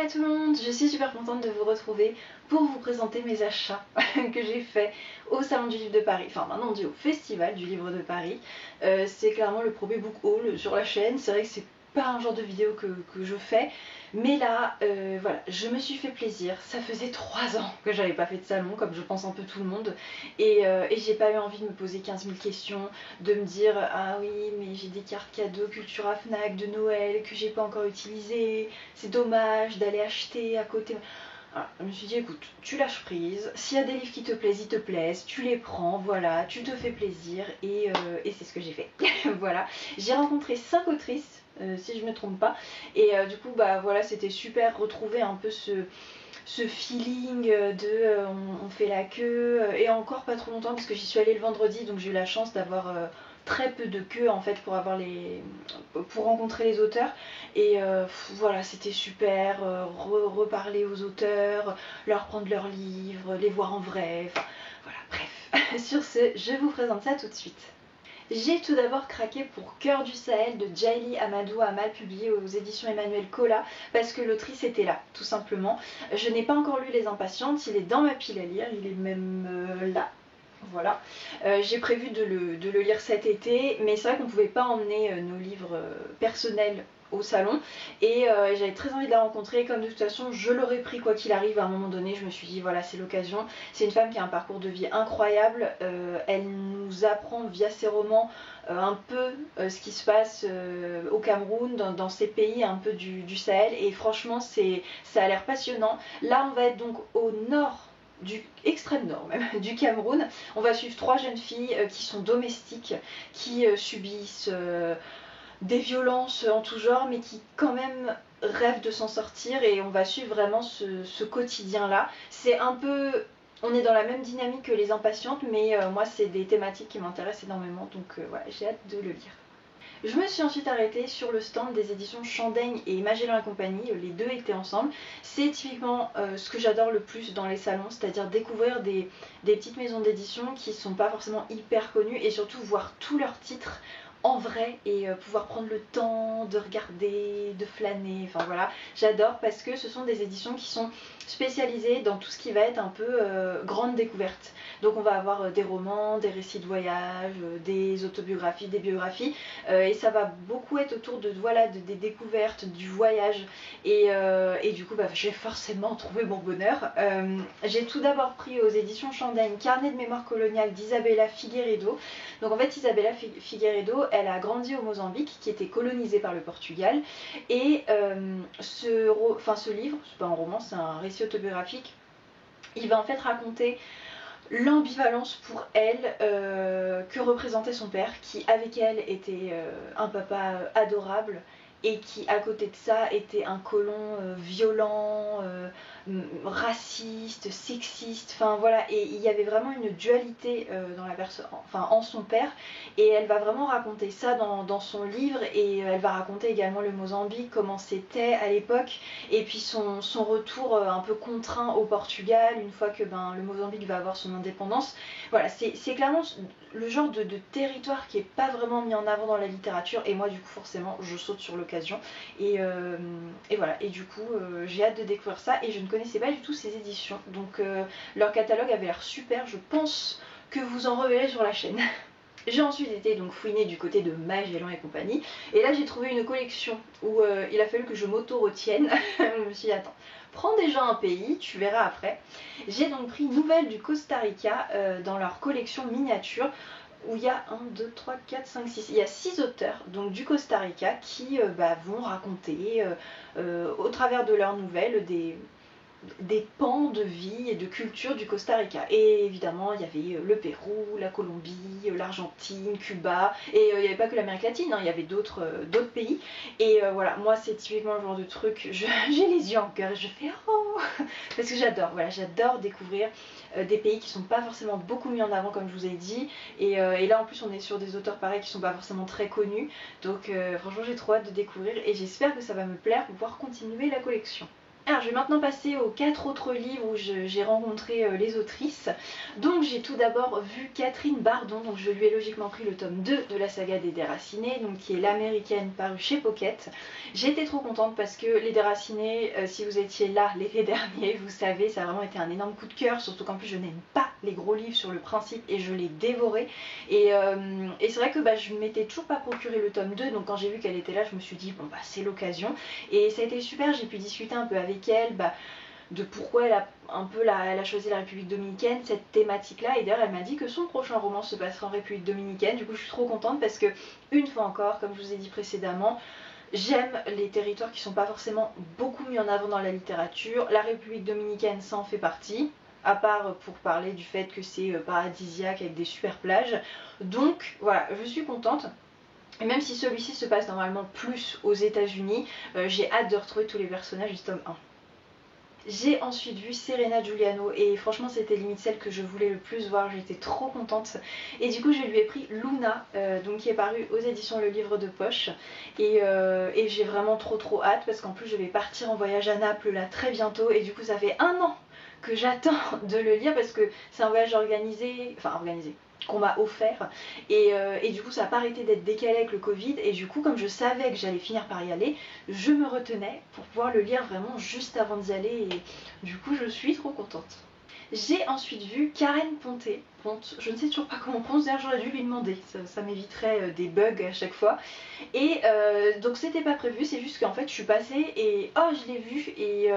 à tout le monde, je suis super contente de vous retrouver pour vous présenter mes achats que j'ai fait au Salon du Livre de Paris, enfin maintenant on dit au Festival du Livre de Paris. C'est clairement le premier book haul sur la chaîne, c'est vrai que c'est pas un genre de vidéo que je fais, mais là voilà, je me suis fait plaisir. Ça faisait 3 ans que j'avais pas fait de salon, comme je pense un peu tout le monde, et j'ai pas eu envie de me poser 15 000 questions, de me dire ah oui mais j'ai des cartes cadeaux Cultura Fnac de Noël que j'ai pas encore utilisées, c'est dommage d'aller acheter à côté. Alors, je me suis dit écoute, tu lâches prise, s'il y a des livres qui te plaisent, ils te plaisent, tu les prends, voilà, tu te fais plaisir, et c'est ce que j'ai fait. Voilà, j'ai rencontré 5 autrices, si je me trompe pas, et du coup bah voilà, c'était super, retrouver un peu ce feeling de on fait la queue, et encore pas trop longtemps parce que j'y suis allée le vendredi, donc j'ai eu la chance d'avoir très peu de queue en fait pour rencontrer les auteurs, et voilà, c'était super, reparler aux auteurs, leur prendre leurs livres, les voir en vrai, enfin voilà, bref. Sur ce, je vous présente ça tout de suite. J'ai tout d'abord craqué pour Cœur du Sahel de Djaïli Amadou Amal, publié aux éditions Emmanuel Colas, parce que l'autrice était là, tout simplement. Je n'ai pas encore lu Les Impatientes, il est dans ma pile à lire, il est même là. Voilà, j'ai prévu de le lire cet été, mais c'est vrai qu'on ne pouvait pas emmener nos livres personnels au salon, et j'avais très envie de la rencontrer. Comme de toute façon je l'aurais pris quoi qu'il arrive, à un moment donné je me suis dit voilà, c'est l'occasion. C'est une femme qui a un parcours de vie incroyable, elle nous apprend via ses romans un peu ce qui se passe au Cameroun, dans ces pays un peu du Sahel, et franchement ça a l'air passionnant. Là on va être donc au nord, du extrême nord même, du Cameroun. On va suivre 3 jeunes filles qui sont domestiques, qui subissent des violences en tout genre, mais qui quand même rêvent de s'en sortir, et on va suivre vraiment ce quotidien-là. C'est un peu... On est dans la même dynamique que Les Impatientes, mais moi c'est des thématiques qui m'intéressent énormément, donc voilà, j'ai hâte de le lire. Je me suis ensuite arrêtée sur le stand des éditions Chandaigne et Magellan et compagnie, les deux étaient ensemble. C'est typiquement ce que j'adore le plus dans les salons, c'est-à-dire découvrir des petites maisons d'édition qui ne sont pas forcément hyper connues, et surtout voir tous leurs titres en vrai, et pouvoir prendre le temps de regarder, de flâner, enfin voilà, j'adore, parce que ce sont des éditions qui sont spécialisées dans tout ce qui va être un peu grande découverte. Donc on va avoir des romans, des récits de voyage, des autobiographies, des biographies, et ça va beaucoup être autour de voilà, des découvertes, du voyage, et du coup bah, j'ai forcément trouvé mon bonheur. J'ai tout d'abord pris aux éditions Chandaigne Carnet de mémoire coloniale d'Isabella Figueiredo. Donc en fait Isabella Figueiredo, elle a grandi au Mozambique, qui était colonisé par le Portugal, et ce livre, c'est pas un roman, c'est un récit autobiographique, il va en fait raconter l'ambivalence pour elle que représentait son père, qui avec elle était un papa adorable, et qui à côté de ça était un colon violent, raciste, sexiste, enfin voilà, et il y avait vraiment une dualité dans la personne, enfin en son père, et elle va vraiment raconter ça dans son livre, et elle va raconter également le Mozambique, comment c'était à l'époque, et puis son retour un peu contraint au Portugal une fois que le Mozambique va avoir son indépendance. Voilà, c'est clairement le genre de territoire qui est pas vraiment mis en avant dans la littérature, et moi du coup forcément je saute sur l'occasion, et voilà, et du coup j'ai hâte de découvrir ça, et je ne connaissais pas du tout ces éditions, donc leur catalogue avait l'air super, je pense que vous en reverrez sur la chaîne. J'ai ensuite été donc fouinée du côté de Magellan et compagnie, et là j'ai trouvé une collection où il a fallu que je m'auto-retienne. Je me suis dit attends, prends déjà un pays, tu verras après. J'ai donc pris Nouvelles du Costa Rica dans leur collection miniature, où il y a 1, 2, 3, 4, 5, 6, il y a 6 auteurs donc du Costa Rica qui vont raconter au travers de leurs nouvelles des pans de vie et de culture du Costa Rica. Et évidemment il y avait le Pérou, la Colombie, l'Argentine, Cuba, et il n'y avait pas que l'Amérique latine, hein, il y avait d'autres pays, et voilà, moi c'est typiquement le genre de truc, j'ai les yeux en cœur et je fais oh, parce que j'adore, voilà, j'adore découvrir des pays qui sont pas forcément beaucoup mis en avant comme je vous ai dit, et là en plus on est sur des auteurs pareils qui sont pas forcément très connus, donc franchement j'ai trop hâte de découvrir, et j'espère que ça va me plaire pour pouvoir continuer la collection. Alors je vais maintenant passer aux 4 autres livres où j'ai rencontré les autrices. Donc j'ai tout d'abord vu Catherine Bardon, donc je lui ai logiquement pris le tome 2 de la saga des Déracinés, donc qui est l'américaine parue chez Pocket. J'étais trop contente parce que les Déracinés, si vous étiez là l'été dernier, vous savez, ça a vraiment été un énorme coup de cœur, surtout qu'en plus je n'aime pas les gros livres sur le principe et je l'ai dévoré. Et c'est vrai que je ne m'étais toujours pas procuré le tome 2, donc quand j'ai vu qu'elle était là, je me suis dit bon c'est l'occasion. Et ça a été super, j'ai pu discuter un peu avec elle de pourquoi elle a choisi la République Dominicaine, cette thématique là, et d'ailleurs elle m'a dit que son prochain roman se passera en République Dominicaine. Du coup je suis trop contente parce que, une fois encore, comme je vous ai dit précédemment, j'aime les territoires qui sont pas forcément beaucoup mis en avant dans la littérature. La République Dominicaine, ça en fait partie, à part pour parler du fait que c'est paradisiaque avec des super plages. Donc voilà, je suis contente. Et même si celui-ci se passe normalement plus aux États-Unis, j'ai hâte de retrouver tous les personnages du tome 1. J'ai ensuite vu Serena Giuliano et franchement c'était limite celle que je voulais le plus voir, j'étais trop contente. Et du coup je lui ai pris Luna, donc qui est paru aux éditions Le Livre de Poche. Et j'ai vraiment trop hâte parce qu'en plus je vais partir en voyage à Naples là très bientôt. Et du coup ça fait 1 an que j'attends de le lire parce que c'est un voyage organisé, qu'on m'a offert, et du coup ça n'a pas arrêté d'être décalé avec le Covid, et du coup comme je savais que j'allais finir par y aller, je me retenais pour pouvoir le lire vraiment juste avant d'y aller, et du coup je suis trop contente. J'ai ensuite vu Karen Ponte, je ne sais toujours pas comment on prononce, d'ailleurs j'aurais dû lui demander, ça m'éviterait des bugs à chaque fois. Et donc c'était pas prévu, c'est juste qu'en fait je suis passée et oh je l'ai vu, et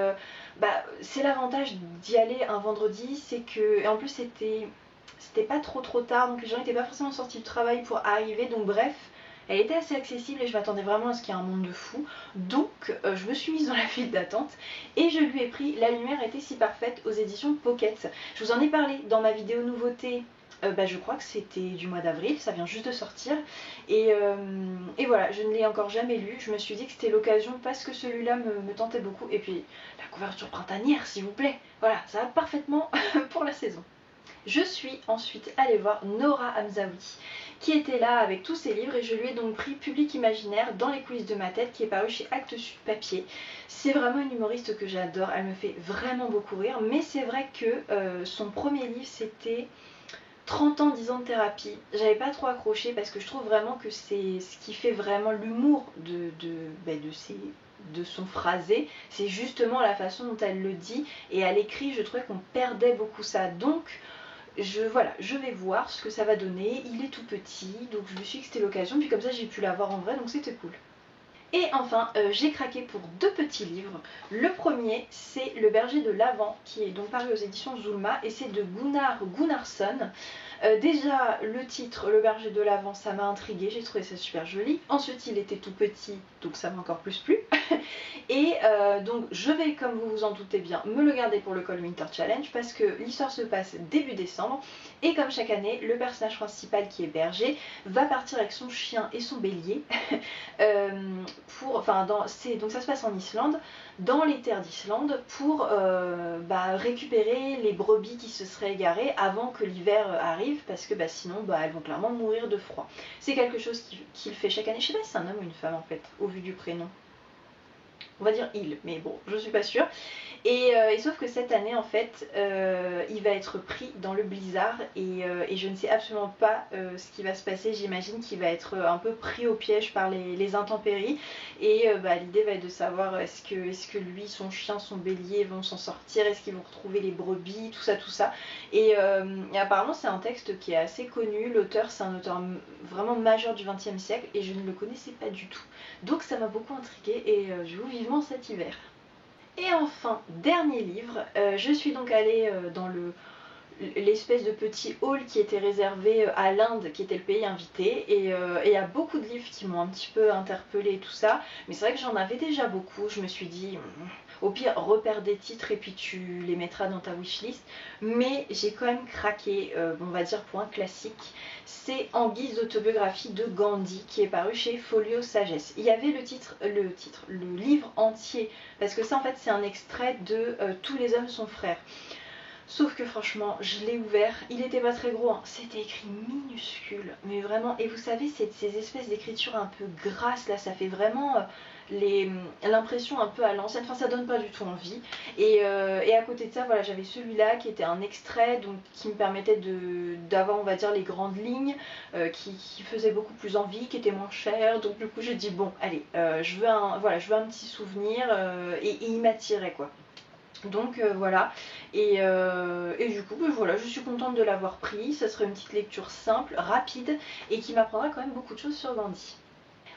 c'est l'avantage d'y aller un vendredi, c'est que, et en plus c'était pas trop tard, donc les gens n'étaient pas forcément sortis du travail pour arriver, donc bref, elle était assez accessible et je m'attendais vraiment à ce qu'il y ait un monde de fou. Donc je me suis mise dans la file d'attente et je lui ai pris La lumière était si parfaite aux éditions Pocket. Je vous en ai parlé dans ma vidéo nouveauté, je crois que c'était du mois d'avril, ça vient juste de sortir. Et voilà, je ne l'ai encore jamais lu, je me suis dit que c'était l'occasion parce que celui-là me tentait beaucoup. Et puis la couverture printanière s'il vous plaît, voilà, ça va parfaitement pour la saison. Je suis ensuite allée voir Nora Hamzaoui qui était là avec tous ses livres, et je lui ai donc pris Public Imaginaire dans les coulisses de ma tête, qui est paru chez Actes Sud Papier. C'est vraiment une humoriste que j'adore, elle me fait vraiment beaucoup rire, mais c'est vrai que son premier livre c'était 30 ans, 10 ans de thérapie. J'avais pas trop accroché parce que je trouve vraiment que c'est ce qui fait vraiment l'humour de son phrasé, c'est justement la façon dont elle le dit, et à l'écrit je trouvais qu'on perdait beaucoup ça. Donc je vais voir ce que ça va donner. Il est tout petit, donc je me suis dit que c'était l'occasion, puis comme ça j'ai pu l'avoir en vrai, donc c'était cool. Et enfin, j'ai craqué pour 2 petits livres. Le premier, c'est Le berger de l'Avent, qui est donc paru aux éditions Zulma, et c'est de Gunnar Gunnarsson. Déjà, le titre, Le berger de l'Avent, ça m'a intriguée, j'ai trouvé ça super joli. Ensuite, il était tout petit, donc ça m'a encore plus plu. Et donc, je vais, comme vous vous en doutez bien, me le garder pour le Cold Winter Challenge, parce que l'histoire se passe début décembre. Et comme chaque année, le personnage principal, qui est berger, va partir avec son chien et son bélier donc ça se passe en Islande, dans les terres d'Islande, pour récupérer les brebis qui se seraient égarées avant que l'hiver arrive, parce que sinon elles vont clairement mourir de froid. C'est quelque chose qu'il fait chaque année. Je sais pas si c'est un homme ou une femme en fait, au vu du prénom. On va dire il, mais bon, je suis pas sûre. Et sauf que cette année, en fait, il va être pris dans le blizzard, et je ne sais absolument pas ce qui va se passer. J'imagine qu'il va être un peu pris au piège par les intempéries, et l'idée va être de savoir est-ce que lui, son chien, son bélier vont s'en sortir, est-ce qu'ils vont retrouver les brebis, tout ça. Et apparemment, c'est un texte qui est assez connu. L'auteur, c'est un auteur vraiment majeur du XXe siècle, et je ne le connaissais pas du tout. Donc ça m'a beaucoup intriguée, et je vous vivement cet hiver. Et enfin, dernier livre, je suis donc allée dans l'espèce de petit hall qui était réservé à l'Inde, qui était le pays invité, et il y a beaucoup de livres qui m'ont un petit peu interpellée et tout ça, mais c'est vrai que j'en avais déjà beaucoup. Je me suis dit, au pire repère des titres et puis tu les mettras dans ta wishlist, mais j'ai quand même craqué, on va dire pour un classique. C'est En guise d'autobiographie de Gandhi, qui est paru chez Folio Sagesse. Il y avait le livre entier, parce que ça en fait c'est un extrait de Tous les hommes sont frères. Sauf que franchement, je l'ai ouvert, il était pas très gros, hein. C'était écrit minuscule, mais vraiment, et vous savez, c'est ces espèces d'écriture un peu grasses là, ça fait vraiment l'impression un peu à l'ancienne, enfin ça donne pas du tout envie. Et à côté de ça, voilà, j'avais celui-là qui était un extrait, donc qui me permettait d'avoir, on va dire, les grandes lignes, qui faisait beaucoup plus envie, qui était moins cher, donc du coup j'ai dit bon, allez, je veux un petit souvenir, et il m'attirait quoi. Donc voilà, et du coup voilà, je suis contente de l'avoir pris. Ça serait une petite lecture simple, rapide et qui m'apprendra quand même beaucoup de choses sur Gandhi.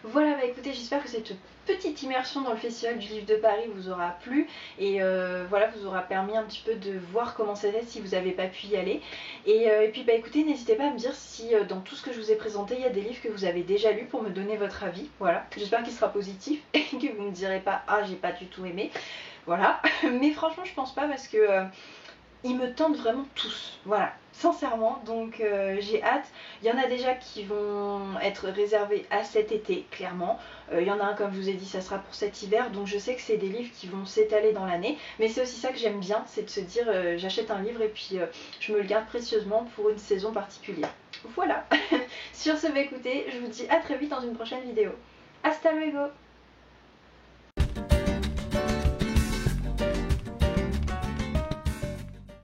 Voilà, bah écoutez, j'espère que cette petite immersion dans le festival du livre de Paris vous aura plu et voilà, vous aura permis un petit peu de voir comment c'était si vous n'avez pas pu y aller. Et puis bah écoutez, n'hésitez pas à me dire si dans tout ce que je vous ai présenté, il y a des livres que vous avez déjà lus pour me donner votre avis. Voilà, j'espère qu'il sera positif et que vous ne me direz pas ah j'ai pas du tout aimé. Voilà, mais franchement je pense pas parce que ils me tentent vraiment tous, voilà, sincèrement, donc j'ai hâte. Il y en a déjà qui vont être réservés à cet été, clairement. Il y en a un, comme je vous ai dit, ça sera pour cet hiver, donc je sais que c'est des livres qui vont s'étaler dans l'année, mais c'est aussi ça que j'aime bien, c'est de se dire j'achète un livre et puis je me le garde précieusement pour une saison particulière. Voilà, sur ce, bah écoutez, je vous dis à très vite dans une prochaine vidéo. Hasta luego!